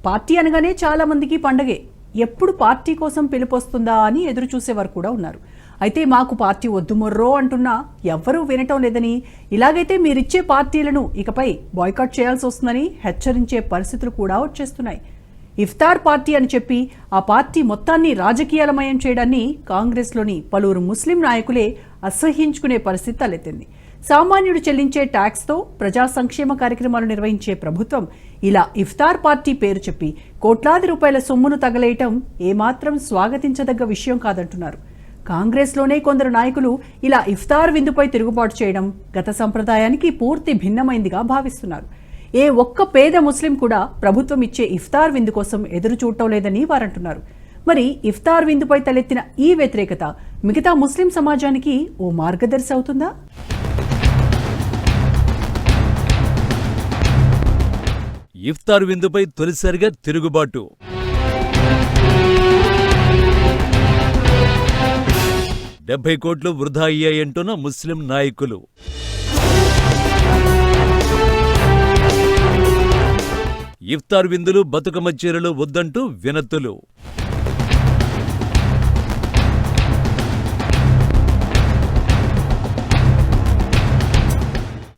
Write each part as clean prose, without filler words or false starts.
Party అనగానే చాలా మందికి పండగే. ఎప్పుడు పార్టీ కోసం పిలుపొస్తుందా అని ఎదురు చూసేవారు కూడా ఉన్నారు. అయితే మాకు పార్టీ వద్దు మొర్రో అంటున్నా ఎవ్వరూ వినటం లేదని, ఇలాగైతే మీరిచ్చే పార్టీలను ఇకపై బాయ్కాట్ చేయాల్సి వస్తుందని హెచ్చరించే పరిస్థితులు కూడా వచ్చేస్తున్నాయి. ఇఫ్తార్ పార్టీ అని చెప్పి ఆ పార్టీ మొత్తాన్ని రాజకీయాలమయం చేయడాన్ని కాంగ్రెస్లోని పలువురు ముస్లిం నాయకులే అసహ్యించుకునే పరిస్థితి తలెత్తింది. సామాన్యుడు చెల్లించే ట్యాక్స్తో ప్రజా సంక్షేమ కార్యక్రమాలు నిర్వహించే ప్రభుత్వం ఇలా ఇఫ్తార్ పార్టీ పేరు చెప్పి కోట్లాది రూపాయల సొమ్మును తగలేయటం ఏమాత్రం స్వాగతించదగ్గ విషయం కాదంటున్నారు. కాంగ్రెస్లోనే కొందరు నాయకులు ఇలా ఇఫ్తార్ విందుపై తిరుగుబాటు చేయడం గత సంప్రదాయానికి పూర్తి భిన్నమైందిగా భావిస్తున్నారు. ఏ ఒక్క పేద ముస్లిం కూడా ప్రభుత్వం ఇచ్చే ఇఫ్తార్ విందు కోసం ఎదురు చూడటం లేదని వారంటున్నారు. మరి ఇఫ్తార్ విందుపై తలెత్తిన ఈ వ్యతిరేకత మిగతా ముస్లిం సమాజానికి ఓ మార్గదర్శి అవుతుందా? ఇఫ్తార్ విందుపై తొలిసారిగా తిరుగుబాటు. $70 కోట్లు వృధా అయ్యాయంటున్న ముస్లిం నాయకులు. ఇఫ్తార్ విందులు, బతుకమ్మ చీరలు వద్దంటూ వినతులు.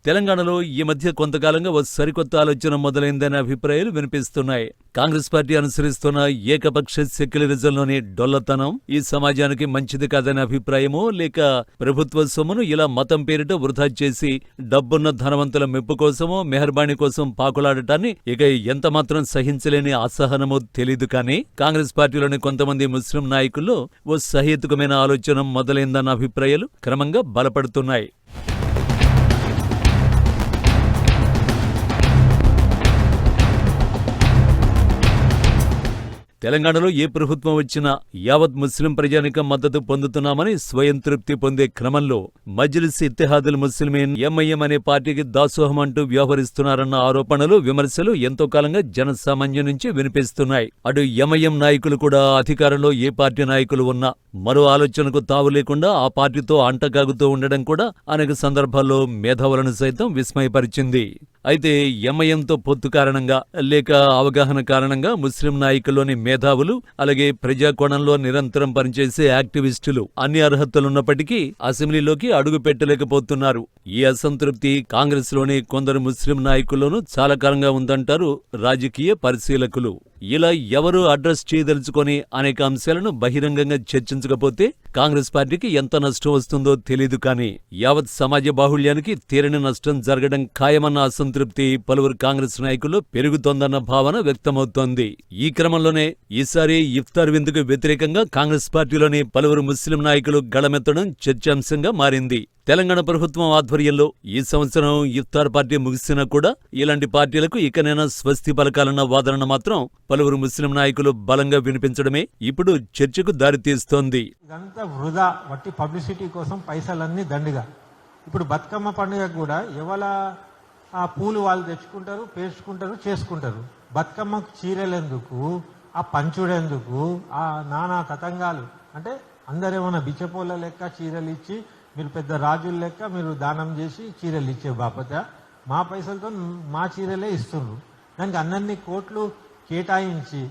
తెలంగాణలో ఈ మధ్య కొంతకాలంగా ఓ సరికొత్త ఆలోచన మొదలైందనే అభిప్రాయాలు వినిపిస్తున్నాయి. కాంగ్రెస్ పార్టీ అనుసరిస్తున్న ఏకపక్ష సెక్యులరిజంలోని డొల్లతనం ఈ సమాజానికి మంచిది కాదనే అభిప్రాయమో, లేక ప్రభుత్వ సొమ్మును ఇలా మతం పేరిట వృధా చేసి డబ్బున్న ధనవంతుల మెప్పు కోసమో, మెహర్బానీ కోసం పాకులాడటాన్ని ఇక ఎంతమాత్రం సహించలేని అసహనమో తెలీదు. కానీ కాంగ్రెస్ పార్టీలోని కొంతమంది ముస్లిం నాయకుల్లో ఓ సహేతుకమైన ఆలోచన మొదలైందన్న అభిప్రాయాలు క్రమంగా బలపడుతున్నాయి. తెలంగాణలో ఏ ప్రభుత్వం వచ్చినా యావత్ ముస్లిం ప్రజానికం మద్దతు పొందుతున్నామని స్వయం తృప్తి పొందే క్రమంలో మజ్లిస్ ఇత్తెహాదుల్ ముస్లిమీన్ ఎంఐఎం అనే పార్టీకి దాసోహం అంటూ వ్యవహరిస్తున్నారన్న ఆరోపణలు, విమర్శలు ఎంతో కాలంగా జనసామాన్యం నుంచి వినిపిస్తున్నాయి. అటు ఎంఐఎం నాయకులు కూడా అధికారంలో ఏ పార్టీ నాయకులు ఉన్నా మరో ఆలోచనకు తావు లేకుండా ఆ పార్టీతో అంటకాగుతూ ఉండడం కూడా అనేక సందర్భాల్లో మేధావులను సైతం విస్మయపరిచింది. అయితే ఎంఐఎంతో పొత్తు కారణంగా, లేక అవగాహన కారణంగా ముస్లిం నాయకుల్లోని మేధావులు, అలాగే ప్రజాకోణంలో నిరంతరం పనిచేసే యాక్టివిస్టులు అన్ని అర్హతలున్నప్పటికీ అసెంబ్లీలోకి అడుగు పెట్టలేకపోతున్నారు. ఈ అసంతృప్తి కాంగ్రెస్లోని కొందరు ముస్లిం నాయకుల్లోనూ చాలా కాలంగా ఉందంటారు రాజకీయ పరిశీలకులు. ఇలా ఎవరు అడ్రస్ చేయదలుచుకొని అనేక అంశాలను బహిరంగంగా చర్చించకపోతే కాంగ్రెస్ పార్టీకి ఎంత నష్టం వస్తుందో తెలీదు. కానీ యావత్ సమాజ బాహుళ్యానికి తీరని నష్టం జరగడం ఖాయమన్న అసంతృప్తి పలువురు కాంగ్రెస్ నాయకులు పెరుగుతోందన్న భావన వ్యక్తమవుతోంది. ఈ క్రమంలోనే ఈసారి ఇఫ్తార్ విందుకు వ్యతిరేకంగా కాంగ్రెస్ పార్టీలోని పలువురు ముస్లిం నాయకులు గళమెత్తడం చర్చాంశంగా మారింది. తెలంగాణ ప్రభుత్వం ఆధ్వర్యంలో ఈ సంవత్సరం ఇఫ్తార్ పార్టీ ముగిసినా కూడా ఇలాంటి పార్టీలకు ఇకనైనా స్వస్తి పలకాలన్న వాదన మాత్రం పలువురు ముస్లిం నాయకులు బలంగా వినిపించడమే ఇప్పుడు చర్చకు దారితీస్తోంది. ఇదంతా వృధా, వట్టి పబ్లిసిటీ కోసం పైసలన్నీ దండిగా. ఇప్పుడు బతుకమ్మ పండుగ కూడా ఎవల ఆ పూలు వాళ్ళు తెచ్చుకుంటారు, పేర్చుకుంటారు, చేసుకుంటారు. బతుకమ్మకు చీరలెందుకు, ఆ పంచుడెందుకు, ఆ నానా తతంగాలు. అంటే అందరేమన్నా బిచ్చపోళ్ళ లెక్క చీరలు ఇచ్చి, మీరు పెద్ద రాజుల లెక్క మీరు దానం చేసి చీరలు ఇచ్చే బాపత మా పైసలతో మా చీరలే ఇస్తున్నారు. దానికి అన్నన్ని కోట్లు కేటాయించి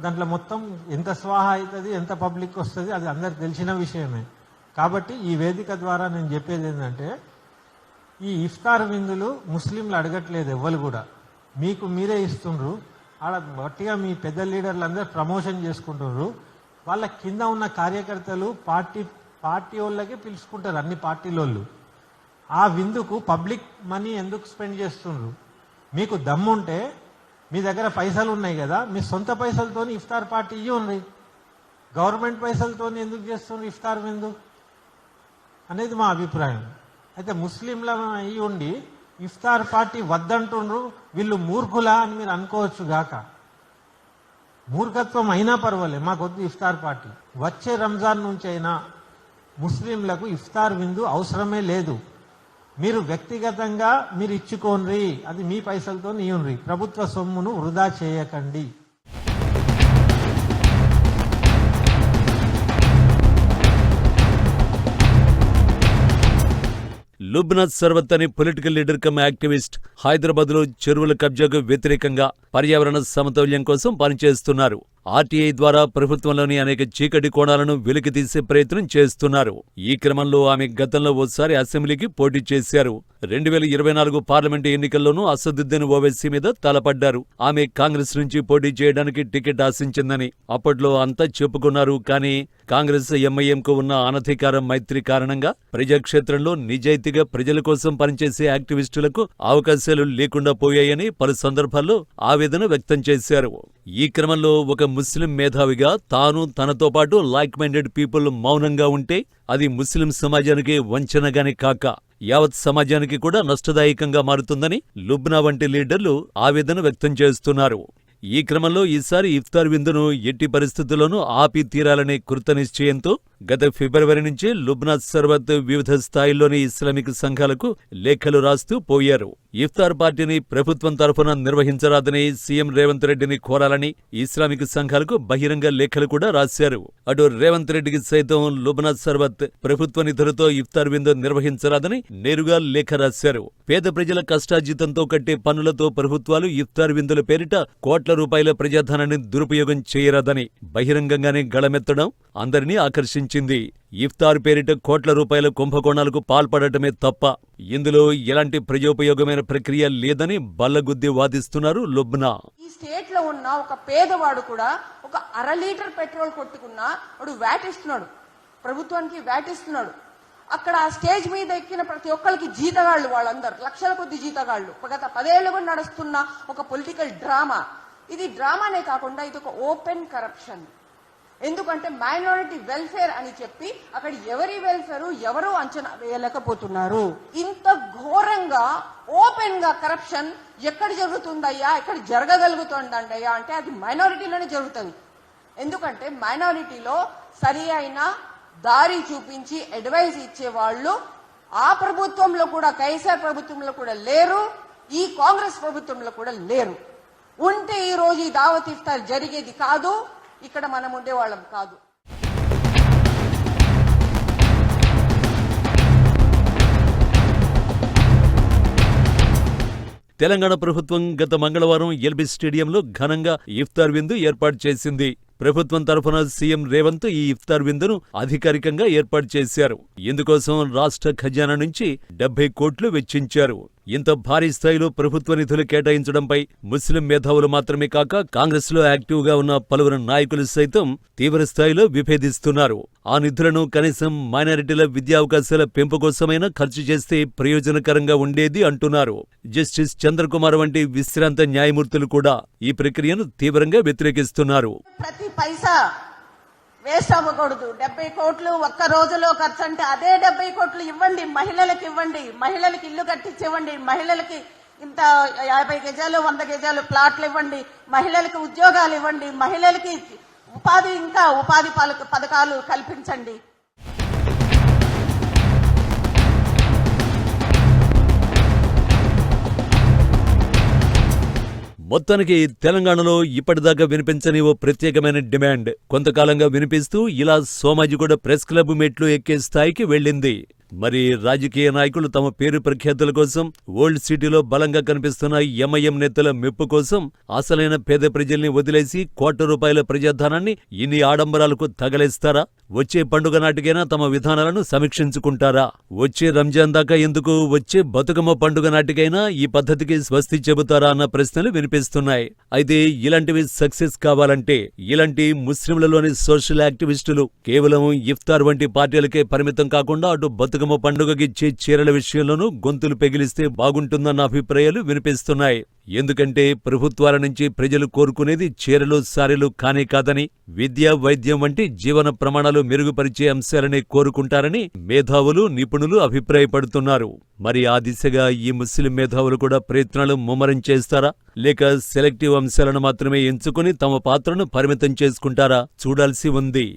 దాంట్లో మొత్తం ఎంత స్వాహ అవుతుంది, ఎంత పబ్లిక్ వస్తుంది, అది అందరికి తెలిసిన విషయమే. కాబట్టి ఈ వేదిక ద్వారా నేను చెప్పేది ఏంటంటే, ఈ ఇఫ్తార్ విందులు ముస్లింలు అడగట్లేదు, ఎవ్వరు కూడా మీకు మీరే ఇస్తుండ్రు. ఆడ గట్టిగా మీ పెద్ద లీడర్లు అందరూ ప్రమోషన్ చేసుకుంటున్నారు. వాళ్ళ కింద ఉన్న కార్యకర్తలు పార్టీ వాళ్ళకే పిలుచుకుంటారు, అన్ని పార్టీలోళ్ళు. ఆ విందుకు పబ్లిక్ మనీ ఎందుకు స్పెండ్ చేస్తుండ్రు? మీకు దమ్ముంటే మీ దగ్గర పైసలు ఉన్నాయి కదా, మీ సొంత పైసలతో ఇఫ్తార్ పార్టీ ఇవ్వండి. గవర్నమెంట్ పైసలతో ఎందుకు చేస్తుండ్రు ఇఫ్తార్ విందు అనేది మా అభిప్రాయం. అయితే ముస్లింల అయ్యి ఉండి ఇఫ్తార్ పార్టీ వద్దంటుండ్రు, వీళ్ళు మూర్ఖులా అని మీరు అనుకోవచ్చు గాక. మూర్ఖత్వం అయినా పర్వాలేదు, మాకొద్దు ఇఫ్తార్ పార్టీ. వచ్చే రంజాన్ నుంచి అయినా ముస్లింలకు ఇఫ్తార్ విందు అవసరమే లేదు. మీరు వ్యక్తిగతంగా మీరు ఇచ్చుకోండి, అది మీ పైసలతో ఇవ్వండి. ప్రభుత్వ సొమ్మును వృధా చేయకండి. లుబ్నా సర్వత్ అనే పొలిటికల్ లీడర్ కమ్ యాక్టివిస్ట్ హైదరాబాద్లో చెరువుల కబ్జాకు వ్యతిరేకంగా పర్యావరణ సమతౌల్యం కోసం పనిచేస్తున్నారు. ఆర్టీఐ ద్వారా ప్రభుత్వంలోని అనేక చీకటి కోణాలను వెలికితీసే ప్రయత్నం చేస్తున్నారు. ఈ క్రమంలో ఆమె గతంలో ఓసారి అసెంబ్లీకి పోటీ చేశారు. 2024 పార్లమెంటు ఎన్నికల్లోనూ అసదుద్దీన్ ఓవైసీ మీద తలపడ్డారు. ఆమె కాంగ్రెస్ నుంచి పోటీ చేయడానికి టికెట్ ఆశించిందని అప్పట్లో అంతా చెప్పుకున్నారు. కానీ కాంగ్రెస్ ఎంఐఎంకు ఉన్న అనధికార మైత్రి కారణంగా ప్రజాక్షేత్రంలో నిజాయితీగా ప్రజల కోసం పనిచేసే యాక్టివిస్టులకు అవకాశాలు లేకుండా పోయాయని పలు సందర్భాల్లో ఆవేదన వ్యక్తం చేశారు. ఈ క్రమంలో ఒక ముస్లిం మేధావిగా తాను తనతో పాటు లైక్ మైండెడ్ పీపుల్ మౌనంగా ఉంటే అది ముస్లిం సమాజానికి వంచనగానే కాక యావత్ సమాజానికి కూడా నష్టదాయకంగా మారుతుందని లుబ్నా వంటి లీడర్లు ఆవేదన వ్యక్తం చేస్తున్నారు. ఈ క్రమంలో ఈసారి ఇఫ్తార్ విందును ఎట్టి పరిస్థితుల్లోనూ ఆపి తీరాలనే కృతనిశ్చయంతో గత ఫిబ్రవరి నుంచి లుబ్నా సర్వత్ వివిధ స్థాయిల్లోని ఇస్లామిక్ సంఘాలకు లేఖలు రాస్తూ పోయారు. ఇఫ్తార్ పార్టీని ప్రభుత్వం తరఫున నిర్వహించరాదని సీఎం రేవంత్ రెడ్డిని కోరాలని ఇస్లామిక్ సంఘాలకు బహిరంగ లేఖలు కూడా రాశారు. అటు రేవంత్ రెడ్డికి సైతం లుబ్నా సర్వత్ ప్రభుత్వ నిధులతో ఇఫ్తార్ విందు నిర్వహించరాదని నేరుగా లేఖ రాశారు. పేద ప్రజల కష్టార్జితంతో కట్టే పన్నులతో ప్రభుత్వాలు ఇఫ్తార్ విందుల పేరిట కోట్ల రూపాయల ప్రజాధనాన్ని దురుపయోగం చేయరాదని బహిరంగంగానే గళమెత్తడం అందరినీ ఆకర్షించింది. ఇఫ్తార్ పేరిట కోట్ల రూపాయల కుంభకోణాలకు పాల్పడటమే తప్ప ఇందులో ఎలాంటి ప్రజోపయోగమైన ప్రక్రియ లేదని బల్లగుద్ది వాదిస్తున్నారు లుబ్నా. ఈ స్టేట్ లో ఉన్న ఒక పేదవాడు కూడా ఒక 1/2 లీటర్ పెట్రోల్ కొట్టుకున్నా వాడు వ్యాట్ ఇస్తున్నాడు, ప్రభుత్వానికి వ్యాట్ ఇస్తున్నాడు. అక్కడ ఆ స్టేజ్ మీద ఎక్కిన ప్రతి ఒక్కరికి జీతగాళ్లు, వాళ్ళందరూ లక్షల కొద్ది జీతగాళ్లు. గత 10 ఏళ్లుగా నడుస్తున్న ఒక పొలిటికల్ డ్రామా. ఇది డ్రామానే కాకుండా ఇది ఒక ఓపెన్ కరప్షన్. ఎందుకంటే మైనారిటీ వెల్ఫేర్ అని చెప్పి అక్కడ ఎవరి వెల్ఫేర్ ఎవరూ అంచనా వేయలేకపోతున్నారు. ఇంత ఘోరంగా ఓపెన్ గా కరప్షన్ ఎక్కడ జరుగుతుందయ్యా, ఎక్కడ జరగగలుగుతుందయ్యా అంటే అది మైనారిటీలోనే జరుగుతుంది. ఎందుకంటే మైనారిటీలో సరి అయిన దారి చూపించి అడ్వైజ్ ఇచ్చేవాళ్ళు ఆ ప్రభుత్వంలో కూడా, కేసీఆర్ ప్రభుత్వంలో కూడా లేరు, ఈ కాంగ్రెస్ ప్రభుత్వంలో కూడా లేరు. ఉంటే ఈ రోజు ఈ దావత్ ఇఫ్తార్ జరిగేది కాదు, ఇక్కడ మనం ఉండేవాళ్ళం కాదు. తెలంగాణ ప్రభుత్వం గత మంగళవారం ఎల్బీ స్టేడియంలో ఘనంగా ఇఫ్తార్ విందు ఏర్పాటు చేసింది. ప్రభుత్వం తరఫున సీఎం రేవంత్ ఈ ఇఫ్తార్ విందును అధికారికంగా ఏర్పాటు చేశారు. ఇందుకోసం రాష్ట్ర ఖజానా నుంచి 70 కోట్లు వెచ్చించారు. ఇంత భారీ స్థాయిలో ప్రభుత్వ నిధులు కేటాయించడంపై ముస్లిం మేధావులు మాత్రమే కాక కాంగ్రెస్ లో యాక్టివ్ గా ఉన్న పలువురు నాయకులు సైతం తీవ్ర స్థాయిలో విభేదిస్తున్నారు. ఆ నిధులను కనీసం మైనారిటీల విద్యావకాశాల పెంపు కోసమైనా ఖర్చు చేస్తే ప్రయోజనకరంగా ఉండేది అంటున్నారు. జస్టిస్ చంద్రకుమార్ వంటి విశ్రాంత న్యాయమూర్తులు కూడా ఈ ప్రక్రియను తీవ్రంగా వ్యతిరేకిస్తున్నారు. ప్రతి పైసా వేస్ట్ అవ్వకూడదు. 70 కోట్లు ఒక్క రోజులో ఖర్చు అంటే అదే 70 కోట్లు ఇవ్వండి, మహిళలకు ఇవ్వండి, మహిళలకు ఇల్లు కట్టించివ్వండి, మహిళలకి ఇంత 50 గజాలు 100 గజాలు ప్లాట్లు ఇవ్వండి, మహిళలకు ఉద్యోగాలు ఇవ్వండి, మహిళలకి ఉపాధి పథకాలు కల్పించండి. మొత్తానికి తెలంగాణలో ఇప్పటిదాకా వినిపించని ఓ ప్రత్యేకమైన డిమాండ్ కొంతకాలంగా వినిపిస్తూ ఇలా సోమాజిగూడ ప్రెస్ క్లబ్ మెట్లు ఎక్కే స్థాయికి వెళ్ళింది. మరి రాజకీయ నాయకులు తమ పేరు ప్రఖ్యాతుల కోసం, ఓల్డ్ సిటీలో బలంగా కనిపిస్తున్న ఎంఐఎం నేతల మెప్పు కోసం అసలైన పేద ప్రజల్ని వదిలేసి కోట్ల రూపాయల ప్రజాధనాన్ని ఇన్ని ఆడంబరాలకు తగలేస్తారా? వచ్చే పండుగ నాటికైనా తమ విధానాలను సమీక్షించుకుంటారా? వచ్చే రంజాన్ దాకా ఎందుకు, వచ్చే బతుకమ్మ పండుగ నాటికైనా ఈ పద్ధతికి స్వస్తి చెబుతారా అన్న ప్రశ్నలు వినిపిస్తున్నాయి. అయితే ఇలాంటివి సక్సెస్ కావాలంటే ఇలాంటి ముస్లింలలోని సోషల్ యాక్టివిస్టులు కేవలం ఇఫ్తార్ వంటి పార్టీలకే పరిమితం కాకుండా అటు బతుకమ్మ పండుగకి ఇచ్చే చీరల విషయంలోనూ గొంతులు పెగిలిస్తే బాగుంటుందన్న అభిప్రాయాలు వినిపిస్తున్నాయి. ఎందుకంటే ప్రభుత్వాల నుంచి ప్రజలు కోరుకునేది చీరలు సారీలు కానే కాదని, విద్య వైద్యం వంటి జీవన ప్రమాణాలు మెరుగుపరిచే అంశాలనే కోరుకుంటారని మేధావులు నిపుణులు అభిప్రాయపడుతున్నారు. మరి ఆ దిశగా ఈ ముస్లిం మేధావులు కూడా ప్రయత్నాలు ముమ్మరం చేస్తారా, లేక సెలెక్టివ్ అంశాలను మాత్రమే ఎంచుకుని తమ పాత్రను పరిమితం చేసుకుంటారా చూడాల్సి ఉంది.